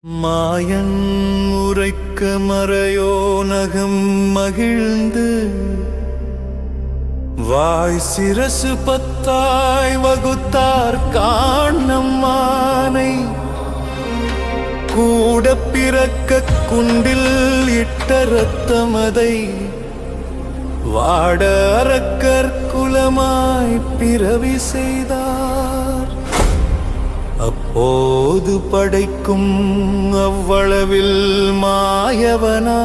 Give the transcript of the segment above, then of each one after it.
மாயன் உரைக்க மறையோ நகம் மகிழ்ந்து வாய் சிரசு பத்தாய் வகுத்தார் காணம்மானை கூட பிறக்க குண்டில் இட்ட ரத்தமதை வாட அரக்கர் குலமாய் பிறவி செய்தார். அப்போது படைக்கும் அவ்வளவில் மாயவனா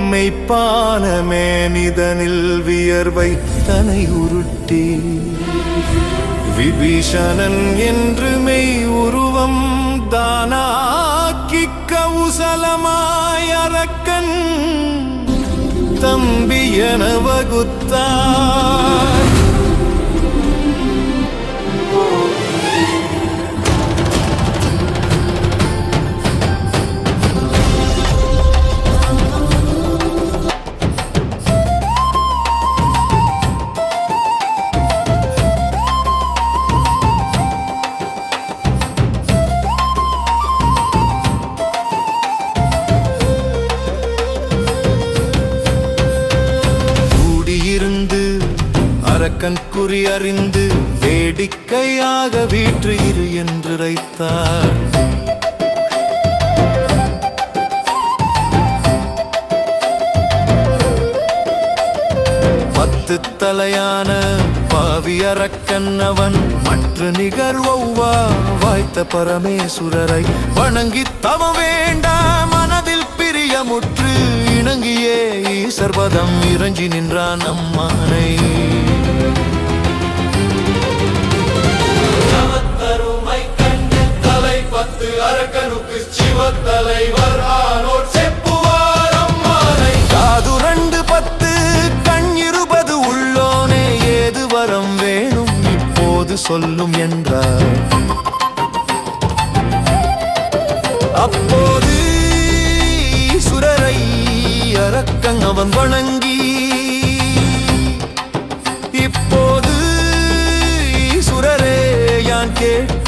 மெய்ப்பான மேனிதனில் வியர்வை தனை உருட்டி விபீஷணன் என்று மெய் உருவம் தானாக்கி கவுசலமாய் அரக்கன் தம்பி என வகுத்தார். அரக்கன் குறி அறிந்து வேடிக்கையாக வீற்று இரு என்று ரைத்தார். பத்து தலையான பாவி அரக்கன் அவன் மற்ற நிகர் ஒவ்வா வாய்த்த பரமேசுரரை வணங்கி தவ வேண்டாம் மனதில் பிரியமுற்று இணங்கியே ஈசர்வதம் இறஞ்சி நின்றான் அம்மானை. அரக்கனுக்கு சிவத்தலைவர் ஆனோர் செப்புவார் அம்மானை. காது 2 10 கண் 20 உள்ளோனே ஏது வரம் வேணும் இப்போது சொல்லும் என்றார். அப்போது சுரரை அரக்கன் அவன் வணங்கி இப்போது சுரரே யான் கேட்டு